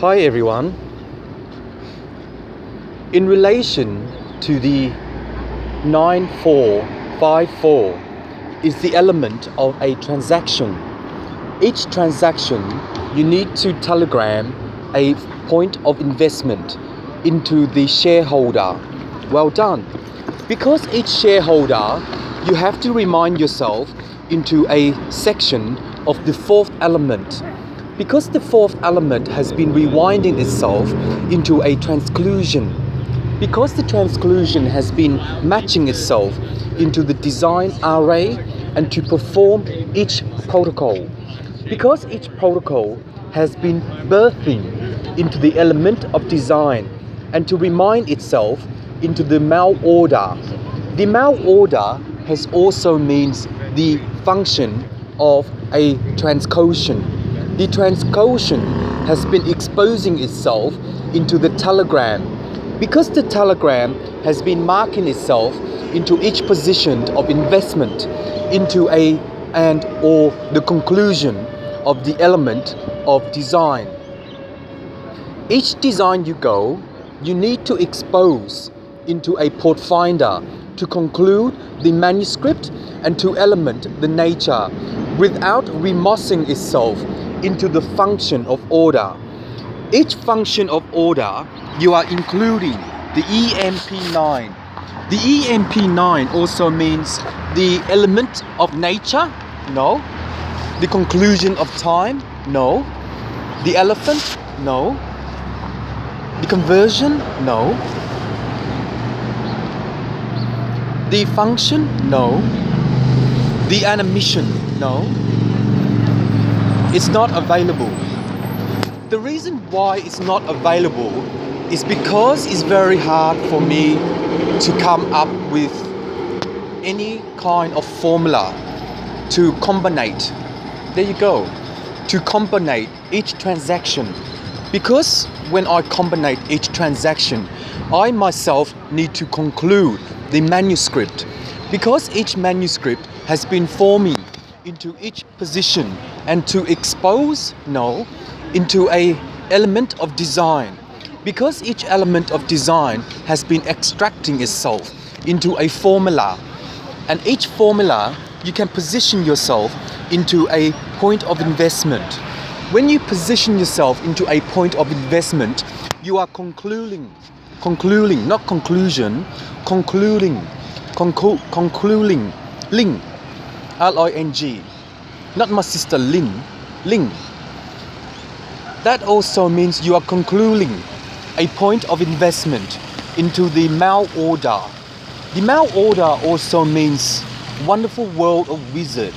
Hi everyone. In relation to the 9454 is the element of a transaction. Each transaction you need to telegram a point of investment into the shareholder. Well done. Because each shareholder you have to remind yourself into a section of the fourth element. Because the fourth element has been rewinding itself into a transclusion, because the transclusion has been matching itself into the design array and to perform each protocol, because each protocol has been birthing into the element of design and to remind itself into the mail order. The mail order has also means the function of a transclusion. The transclusion has been exposing itself into the telegram. Because the telegram has been marking itself into each position of investment into a and or the conclusion of the element of design. Each design you go, you need to expose into a port finder to conclude the manuscript and to element the nature without remossing itself into the function of order. Each function of order you are including the EMP9. The EMP9 also means the element of nature? No. The conclusion of time? No. The elephant? No. The conversion? No. The function? No. The animation? No. It's not available. The reason why it's not available is because it's very hard for me to come up with any kind of formula to combinate. There you go. To combinate each transaction. Because when I combinate each transaction, I myself need to conclude the manuscript. Because each manuscript has been forming into each position and to expose into a element of design. Because each element of design has been extracting itself into a formula, and each formula you can position yourself into a point of investment. When you position yourself into a point of investment, you are concluding, not conclusion, concluding, Ling, L-I-N-G, not my sister Ling. That also means you are concluding a point of investment into the mail order. The mail order also means wonderful world of wizard.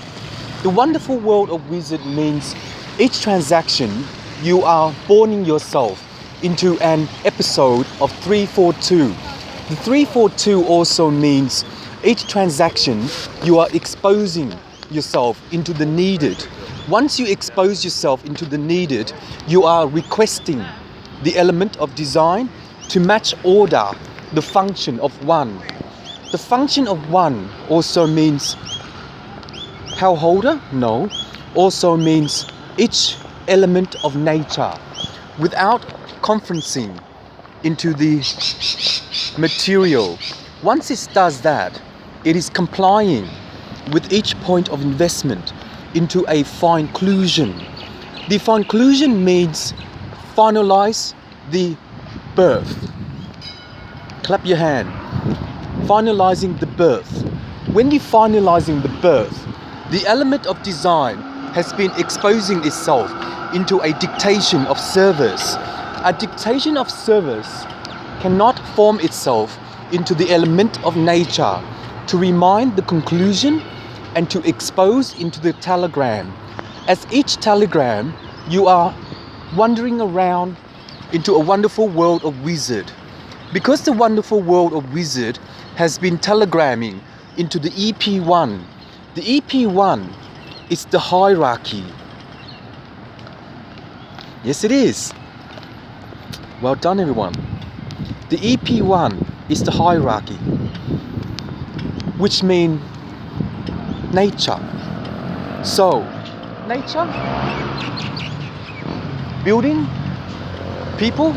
The wonderful world of wizard means each transaction you are borning yourself into an episode of 342. The 342 also means each transaction you are exposing yourself into the needed. Once you expose yourself into the needed, you are requesting the element of design to match order the function of one. The function of one also means householder? No. Also means each element of nature without conferencing into the material. Once it does that, it is complying with each point of investment into a conclusion. The conclusion means finalize the birth. Clap your hand. Finalizing the birth. When you're finalizing the birth, the element of design has been exposing itself into a dictation of service. A dictation of service cannot form itself into the element of nature to remind the conclusion and to expose into the telegram. As each telegram, you are wandering around into a wonderful world of wizard. Because the wonderful world of wizard has been telegramming into the EP1. The EP1 is the hierarchy. Yes, it is. Well done, everyone. The EP1 is the hierarchy, which means nature. So, nature, building, People?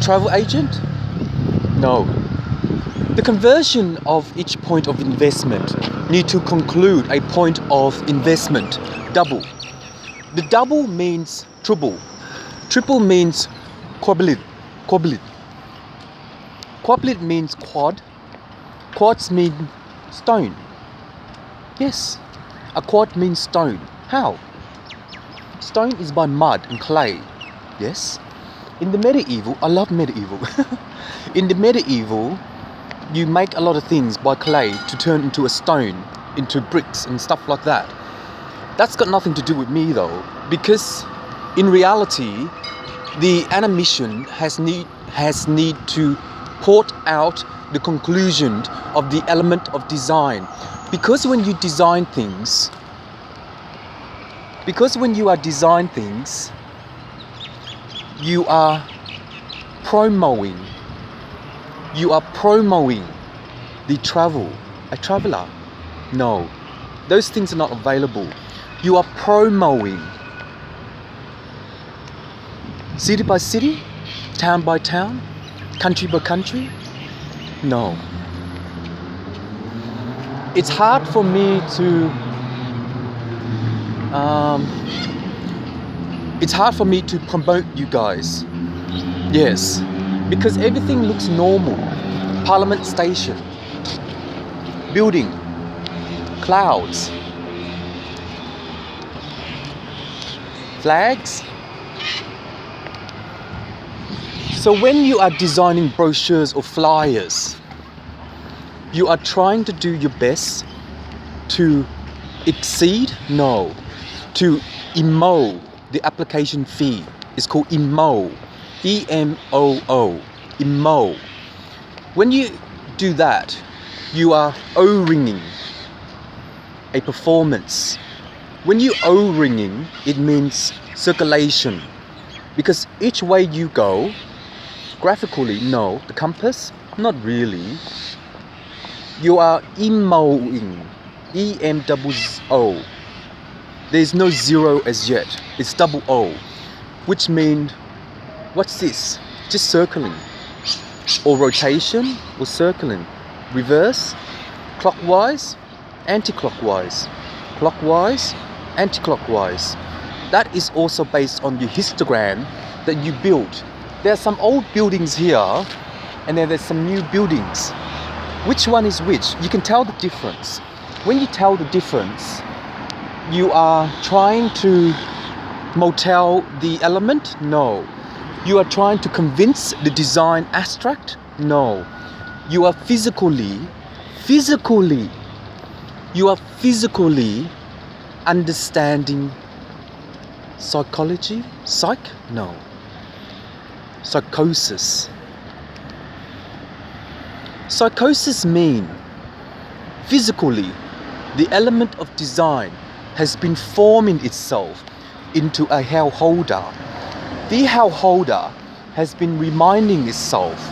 Travel agent? No. The conversion of each point of investment need to conclude a point of investment. Double. The double means triple. Triple means quadruplet. Quadruplet. Quadruplet means quad. Quads mean stone. Yes. A quad means stone. How? Stone is by mud and clay. Yes. In the medieval, I love medieval. In the medieval, you make a lot of things by clay to turn into a stone, into bricks and stuff like that. That's got nothing to do with me though, because in reality, the animation has need to port out the conclusion of the element of design. Because when you design things, you are promoting the travel. A traveler? No. Those things are not available. You are promoting city by city, town by town, country by country. No. It's hard for me to promote you guys. Yes, because everything looks normal. Parliament Station, building, clouds, flags. So when you are designing brochures or flyers, you are trying to do your best to exceed? No. To emo the application fee. It's called emo. E-M-O-O. Emo. When you do that, you are O-ringing a performance. When you O-ringing, it means circulation. Because each way you go, graphically, no. The compass, not really. You are emoing. E-M-O-O. There's no zero as yet. It's double O. Which means, what's this? Just circling. Or rotation, or circling. Reverse, clockwise, anti-clockwise. Clockwise, anti-clockwise. That is also based on your histogram that you built. There are some old buildings here, and then there's some new buildings. Which one is which? You can tell the difference. When you tell the difference, you are trying to motel the element? No. You are trying to convince the design abstract? No. You are physically understanding psychology? Psych? No. Psychosis. Psychosis mean physically the element of design has been forming itself into a hell holder. The hell holder has been reminding itself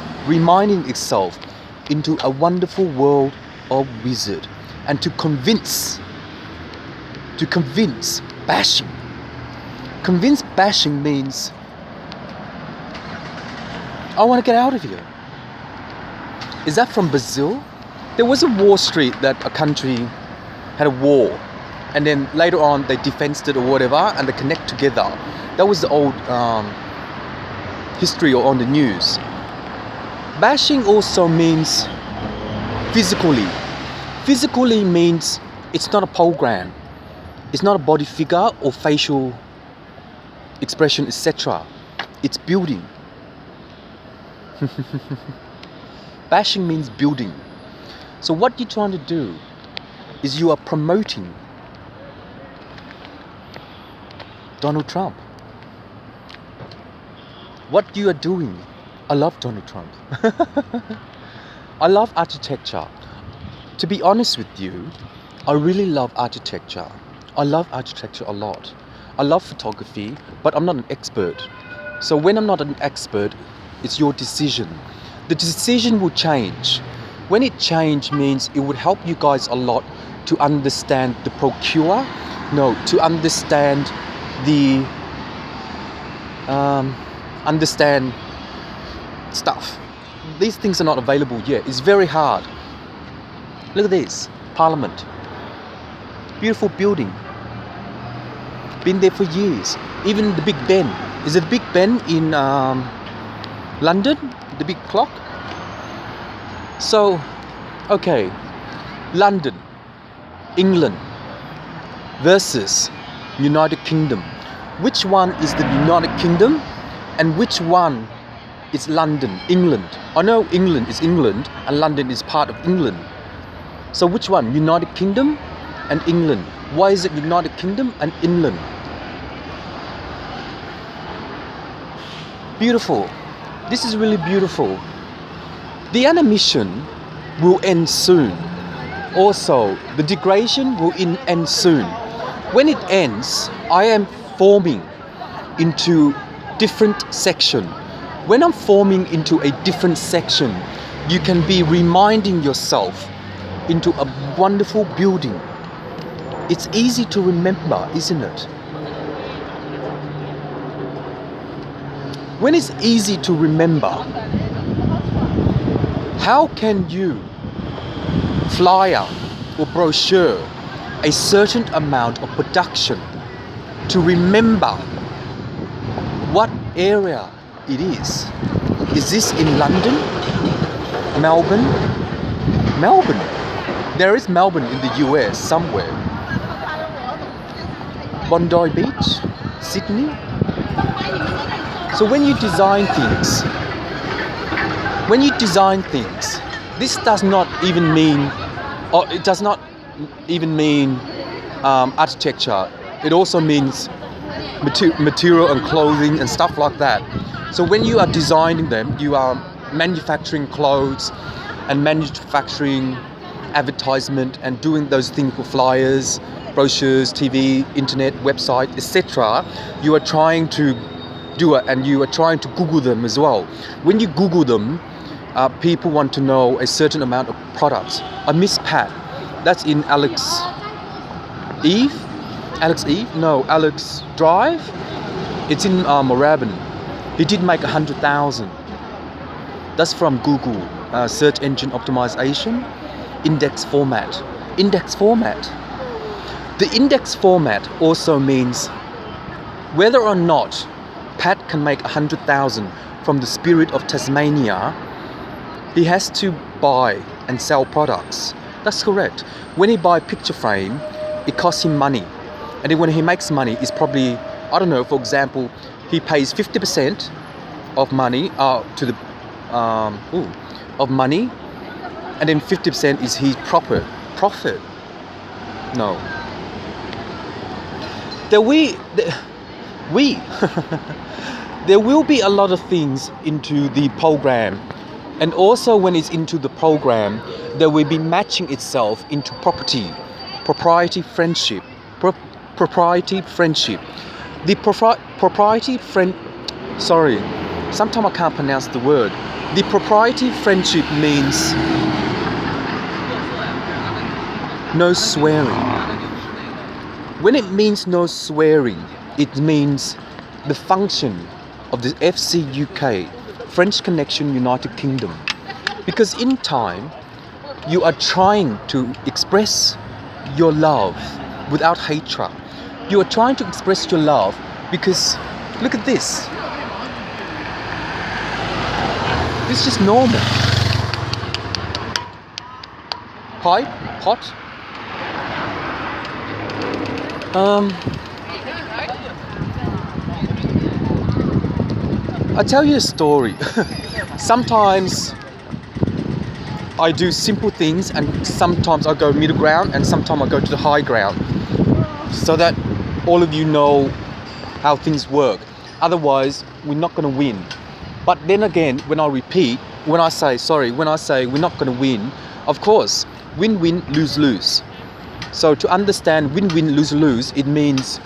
into a wonderful world of wizard. And to convince bashing. Convince bashing means I want to get out of here. Is that from Brazil? There was a Wall Street that a country had a war, and then later on they defensed it or whatever, and they connect together. That was the old history or on the news. Bashing also means physically. Physically means it's not a program. It's not a body figure or facial expression, etc. It's building. Bashing means building. So what you're trying to do is you are promoting Donald Trump. What you are doing, I love Donald Trump. I love architecture. To be honest with you, I really love architecture. I love architecture a lot. I love photography, but I'm not an expert. So when I'm not an expert, it's your decision. The decision will change. When it change means it would help you guys a lot to understand the to understand the understand stuff. These things are not available yet. It's very hard. Look at this, Parliament. Beautiful building. Been there for years. Even the Big Ben. Is it Big Ben in London? The big clock? So, okay. London, England versus United Kingdom. Which one is the United Kingdom and which one is London, England? I know England is England and London is part of England. So which one? United Kingdom and England. Why is it United Kingdom and England? Beautiful. This is really beautiful. The animation will end soon. Also, the degradation will end soon. When it ends, I am forming into different section. When I'm forming into a different section, you can be reminding yourself into a wonderful building. It's easy to remember, isn't it? When it's easy to remember, how can you flyer or brochure a certain amount of production to remember what area it is? Is this in London? Melbourne? Melbourne. There is Melbourne in the US somewhere. Bondi Beach? Sydney? So when you design things, this does not even mean, or it does not even mean architecture. It also means material and clothing and stuff like that. So when you are designing them, you are manufacturing clothes and manufacturing advertisement and doing those things for flyers, brochures, TV, internet, website, etc. You are trying to do it and you are trying to Google them as well. When you Google them, people want to know a certain amount of products. I miss Pat. That's in Alex Drive. It's in Moorabbin. He did make 100,000. That's from Google search engine optimization. Index format. The index format also means whether or not Pat can make 100,000 from the Spirit of Tasmania, he has to buy and sell products. That's correct. When he buy picture frame, it costs him money. And then when he makes money, it's probably, I don't know, for example, he pays 50% of money of money, and then 50% is his profit. No. There will be a lot of things into the program, and also when it's into the program, there will be matching itself into propriety friendship. Sometimes I can't pronounce the word. The propriety friendship means no swearing. When it means no swearing, it means the function of the FCUK, French Connection United Kingdom. Because in time, you are trying to express your love without hatred. You are trying to express your love because, look at this. This is just normal. Pot. I'll tell you a story. Sometimes I do simple things and sometimes I go middle ground and sometimes I go to the high ground so that all of you know how things work. Otherwise, we're not going to win. But then again, when I say we're not going to win, of course, win-win, lose-lose. So to understand win-win, lose-lose, it means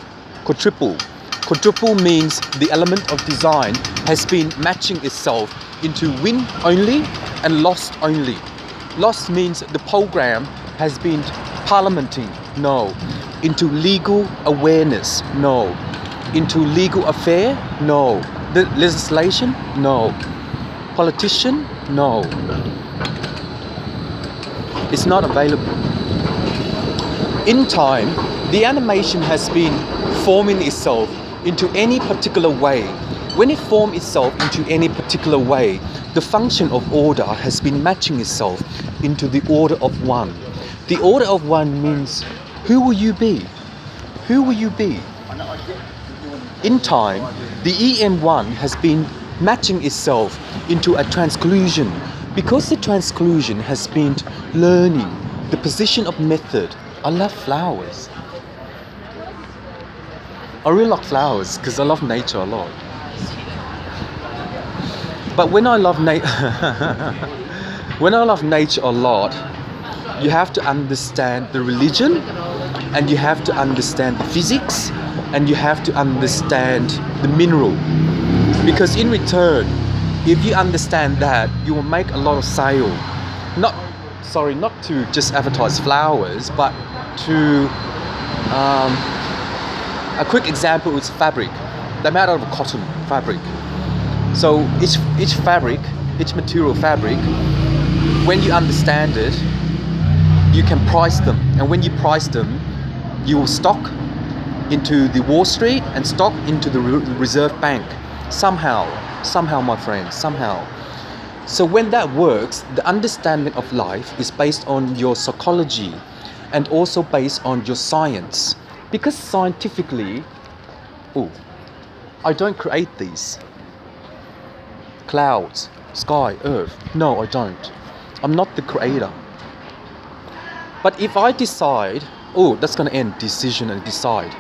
quadruple. Quadruple means the element of design has been matching itself into win only and lost only. Lost means the program has been parliamenting, no. Into legal awareness, no. into legal affair? No. The legislation? No. Politician? No. It's not available. In time, the animation has been forming itself into any particular way. When it forms itself into any particular way, the function of order has been matching itself into the order of one. The order of one means, who will you be? Who will you be? In time, the EM1 has been matching itself into a transclusion, because the transclusion has been learning the position of method. I love flowers. I really like flowers because I love nature a lot. But when I love when I love nature a lot, you have to understand the religion, and you have to understand the physics, and you have to understand the mineral. Because in return, if you understand that, you will make a lot of sale. Not to just advertise flowers, but to a quick example is fabric. They're made out of cotton fabric. So each fabric, each material fabric, when you understand it, you can price them. And when you price them, you will stock into the Wall Street and stock into the Reserve Bank. Somehow, my friends, somehow. So when that works, the understanding of life is based on your psychology and also based on your science. Because scientifically, I don't create these. Clouds, sky, earth. No, I don't. I'm not the creator. But if I decide, that's gonna end decision and decide.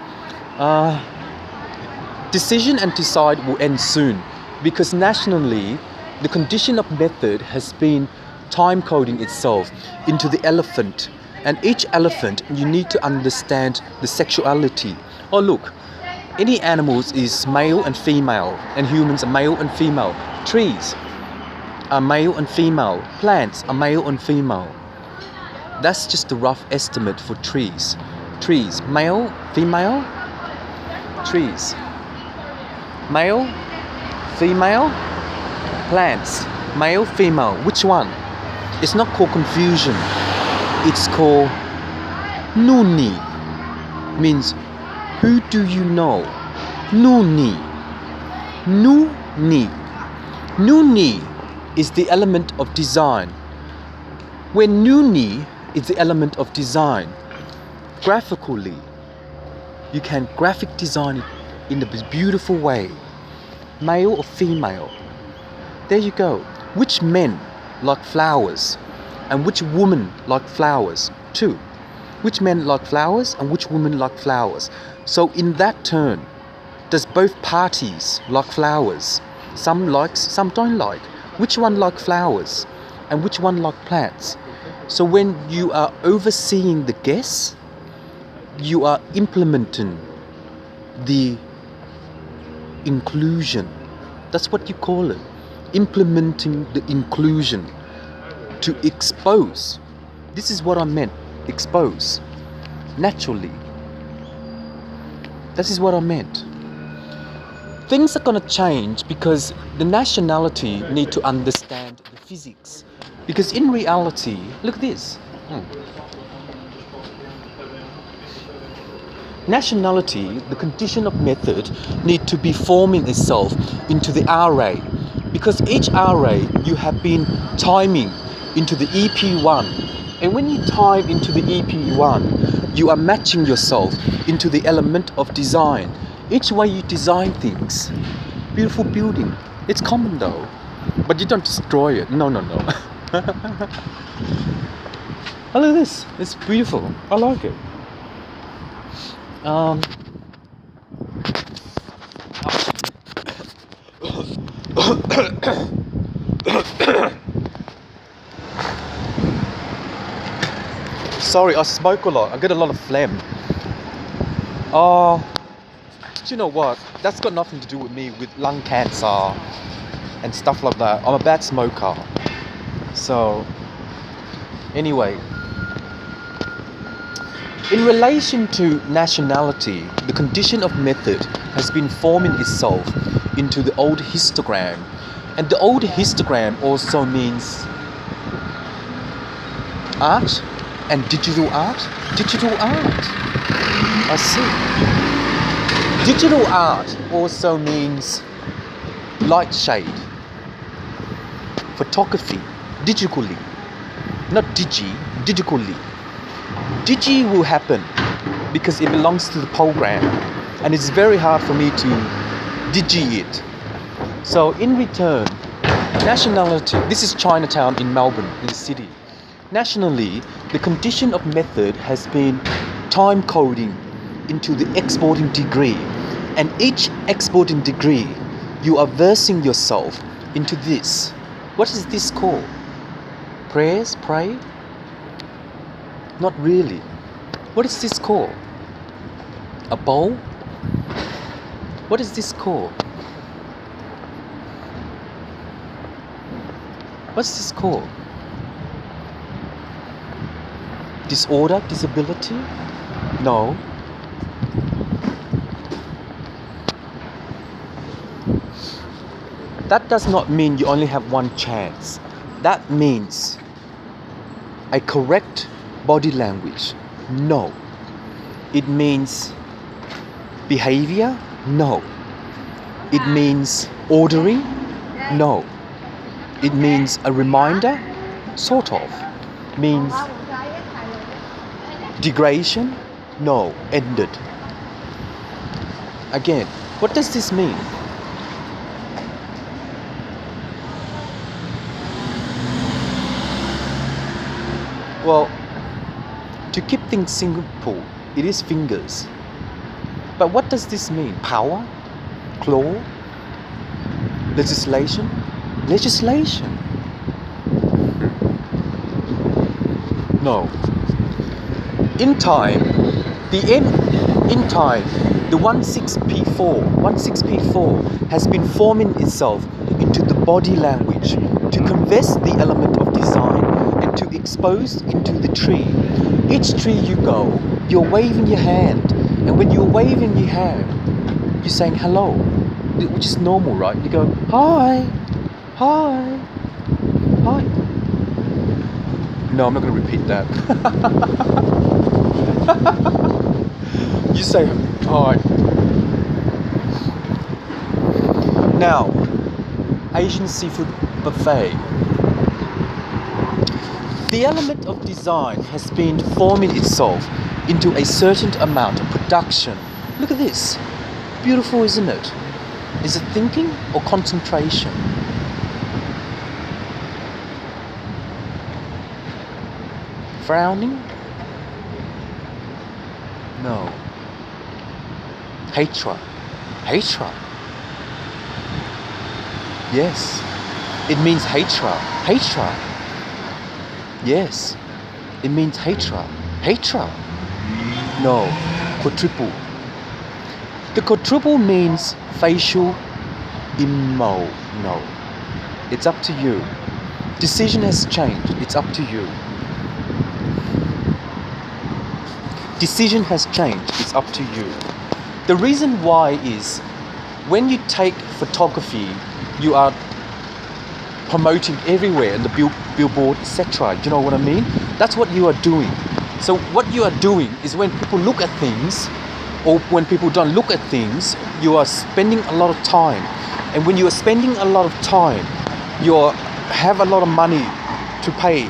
Decision and decide will end soon, because nationally, the condition of method has been time coding itself into the elephant. And each elephant, you need to understand the sexuality. Oh look, any animals is male and female, and humans are male and female. Trees are male and female. Plants are male and female. That's just a rough estimate for trees. Trees, male, female. Trees, male, female. Plants, male, female. Which one? It's not called confusion. It's called Nuni. Means, who do you know? Nuni. Nuni. Nuni is the element of design. When Nuni is the element of design, graphically, you can graphic design it in a beautiful way. Male or female. There you go. Which men like flowers and which women like flowers too? Which men like flowers and which women like flowers? So in that turn, does both parties like flowers? Some likes, some don't like. Which one like flowers and which one like plants? So when you are overseeing the guests, you are implementing the inclusion. That's what you call it. Implementing the inclusion to expose. This is what I meant. Expose. Naturally. This is what I meant. Things are gonna change because the nationality need to understand the physics. Because in reality, look at this. Nationality, the condition of method, need to be forming itself into the array. Because each array you have been timing into the EP1. And when you time into the EP1, you are matching yourself into the element of design. Each way you design things. Beautiful building. It's common though. But you don't destroy it. No. Oh, look at this. It's beautiful. I like it. Sorry, I smoke a lot. I get a lot of phlegm. Do you know what? That's got nothing to do with me, with lung cancer and stuff like that. I'm a bad smoker. So, anyway. In relation to nationality, the condition of method has been forming itself into the old histogram. And the old histogram also means art and digital art. Digital art. I see. Digital art also means light shade. Photography, digitally. Not digitally. Digi will happen because it belongs to the program and it's very hard for me to digi it. So in return, nationality, this is Chinatown in Melbourne, in the city. Nationally, the condition of method has been time coding into the exporting degree, and each exporting degree you are versing yourself into this. What is this called? Prayers? Pray? Not really. What is this called? A bowl? What is this called? What's this called? Disorder? Disability? No. That does not mean you only have one chance. That means a correct body language. No. It means behavior. No. It means ordering. No. It means a reminder. Sort of. Means degradation. No. Ended. Again, what does this mean? Well, to keep things simple, it is fingers. But what does this mean? Power? Claw? Legislation? Legislation? No. In time, the 16P4 has been forming itself into the body language to converse the element of design and to expose into the tree. Each tree you go, you're waving your hand, and when you're waving your hand, you're saying hello, which is normal, right? You go, hi, hi, hi. No, I'm not going to repeat that. You say hi. Now, Asian seafood buffet. The element of design has been forming itself into a certain amount of production. Look at this. Beautiful, isn't it? Is it thinking or concentration? Frowning? No. Hatred. Hatred. Yes. It means hatred. Hatred. Yes. It means hatred. Hatred. No. Quadruple. The quadruple means facial emo. No. It's up to you. Decision has changed. It's up to you. Decision has changed. It's up to you. The reason why is when you take photography, you are promoting everywhere in the billboard, etc. You know what I mean? That's what you are doing. So what you are doing is when people look at things, or when people don't look at things, you are spending a lot of time. And when you are spending a lot of time, you have a lot of money to pay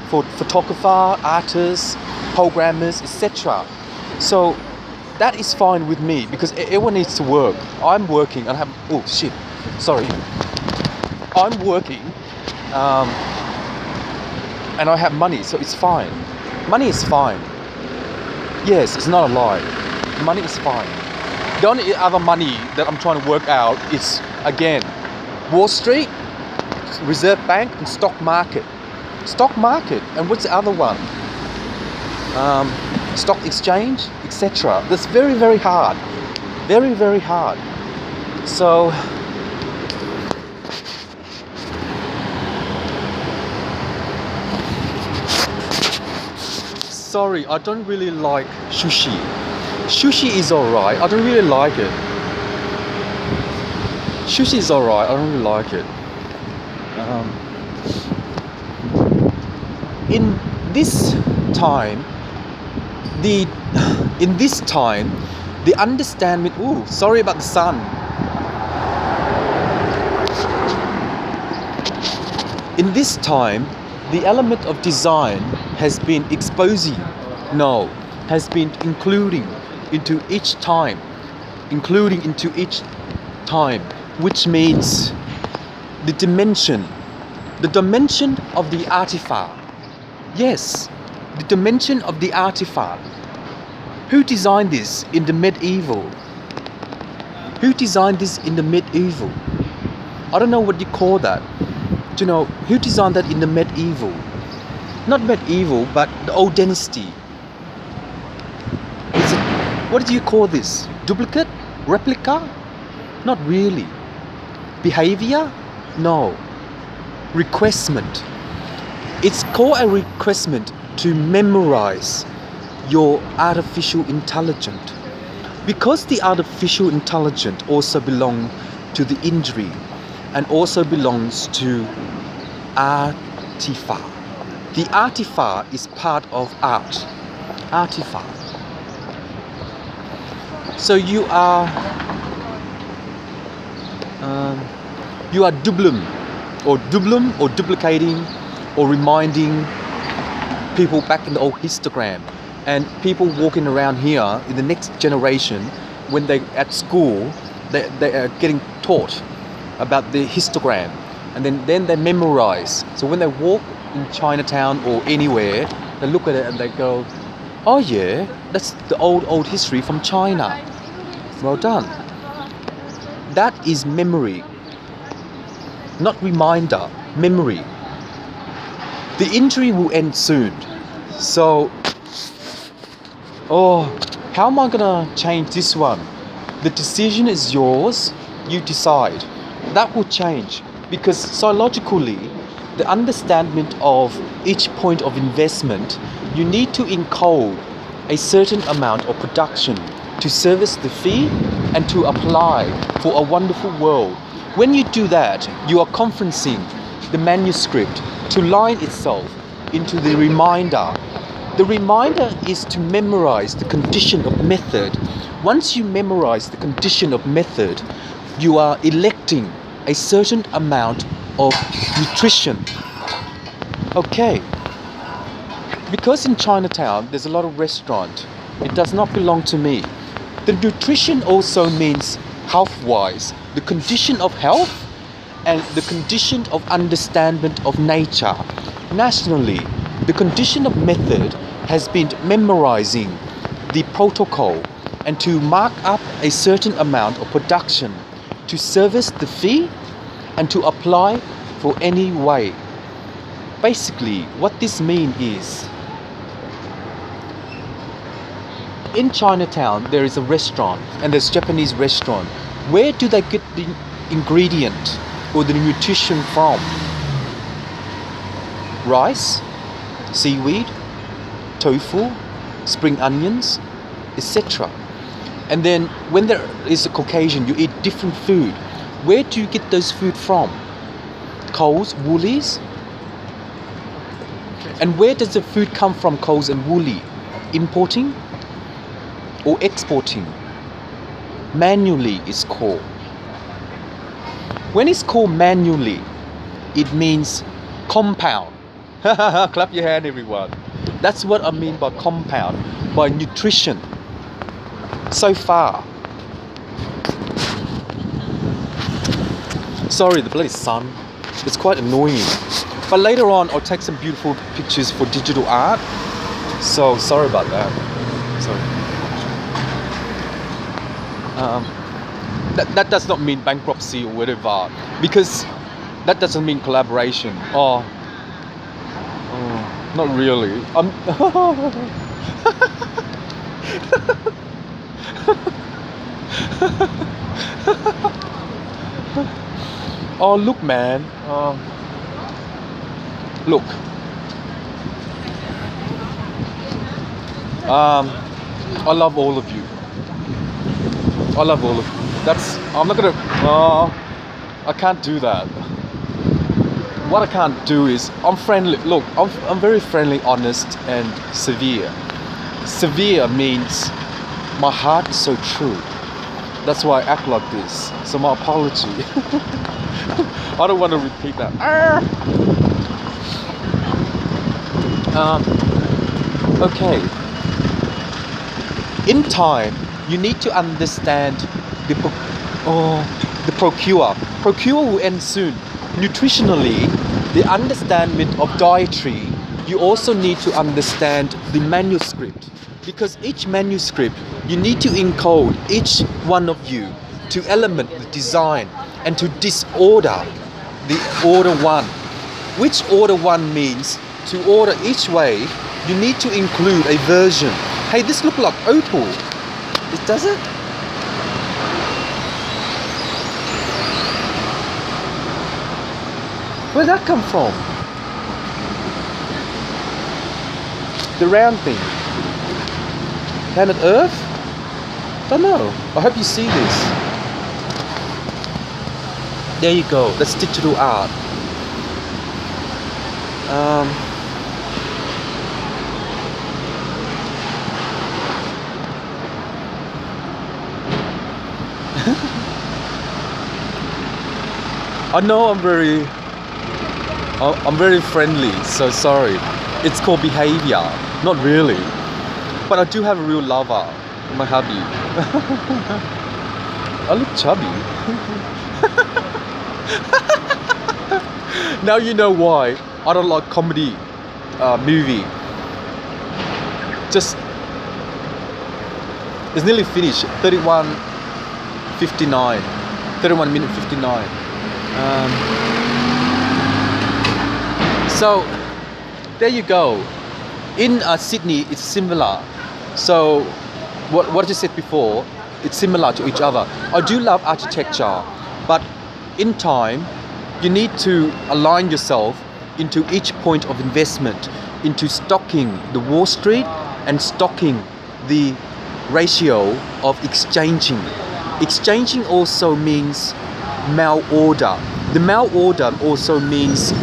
for photographer, artists, programmers, etc. So that is fine with me because everyone needs to work. I'm working and I'm working and I have money, so it's fine. Money is fine. Yes, it's not a lie. Money is fine. The only other money that I'm trying to work out is, again, Wall Street, Reserve Bank, and stock market. Stock market, and what's the other one? Stock exchange, etc. That's very, very hard. Very, very hard. So sorry, I don't really like sushi. Sushi is alright, I don't really like it. Sushi is alright, I don't really like it. Um, in this time, the in this time, the understanding. Ooh, sorry about the sun. In this time, the element of design has been exposing, no, has been including into each time, which means the dimension of the artifact. Yes, the dimension of the artifact. Who designed this in the medieval? Who designed this in the medieval? I don't know what you call that. Do you know who designed that in the medieval? Not medieval, but the old dynasty. Is it? What do you call this? Duplicate? Replica? Not really. Behavior? No. Requestment. It's called a requestment to memorize your artificial intelligence. Because the artificial intelligence also belongs to the injury and also belongs to artifact. The artifact is part of art. Artifact. So you are dublum or duplicating or reminding people back in the old histogram, and people walking around here in the next generation when they at school they are getting taught about the histogram, and then they memorize. So when they walk in Chinatown or anywhere, they look at it and they go, oh yeah, that's the old history from China. Well done. That is memory, not reminder. Memory. The injury will end soon. So, how am I gonna change this one? The decision is yours. You decide. That will change because psychologically, the understanding of each point of investment, you need to encode a certain amount of production to service the fee and to apply for a wonderful world. When you do that, you are conferencing the manuscript to line itself into the reminder. The reminder is to memorize the condition of method. Once you memorize the condition of method, you are electing a certain amount of nutrition. Okay. Because in Chinatown, there's a lot of restaurant. It does not belong to me. The nutrition also means health-wise, the condition of health and the condition of understanding of nature. Nationally, the condition of method has been memorizing the protocol and to mark up a certain amount of production to service the fee and to apply for any way. Basically, what this means is, in Chinatown, there is a restaurant and there's Japanese restaurant. Where do they get the ingredient or the nutrition from? Rice, seaweed, tofu, spring onions, etc. And then when there is a Caucasian, you eat different food. Where do you get those food from? Coles, Woolies? And where does the food come from, Coles and Woolies? Importing or exporting? Manually it's called. When it's called manually, it means compound. Clap your hand, everyone. That's what I mean by compound, by nutrition. So far. Sorry, the bloody sun. It's quite annoying. But later on, I'll take some beautiful pictures for digital art. So sorry about that. Sorry. That does not mean bankruptcy or whatever, because that doesn't mean collaboration. Not really. Oh look, man. Look. I love all of you. I love all of you. I'm not gonna, I can't do that. What I can't do is, I'm friendly. Look, I'm very friendly, honest, and severe. Severe means my heart is so true. That's why I act like this. So my apology. I don't want to repeat that. Okay. In time, you need to understand the procure. Procure will end soon. Nutritionally, the understanding of dietary, you also need to understand the manuscript. Because each manuscript, you need to encode each one of you to element the design and to disorder the order one. Which order one means to order each way, you need to include a version. Hey, this looks like opal. It does it? Where'd that come from? The round thing. Planet Earth? Don't know. I hope you see this. There you go. That's digital art. I know I'm very friendly, so sorry. It's called behavior, not really. But I do have a real lover, my hubby. I look chubby. Now you know why I don't like comedy movie. Just, it's nearly finished. 31 minute 59. So there you go. In Sydney, it's similar. So what you said before, it's similar to each other. I do love architecture, but in time, you need to align yourself into each point of investment, into stocking the Wall Street and stocking the ratio of exchanging. Exchanging also means mail order. The mail order also means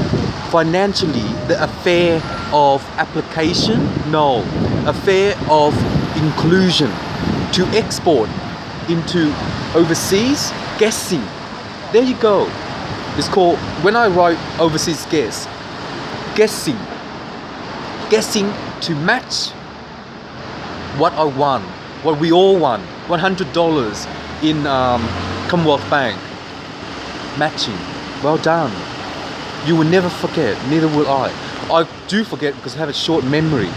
financially the affair of application, no, affair of inclusion. To export into overseas, guessing. There you go. It's called, when I write overseas guessing to match what I won, what we all won, $100 in Commonwealth Bank. Matching. Well done. You will never forget, neither will I. I do forget because I have a short memory.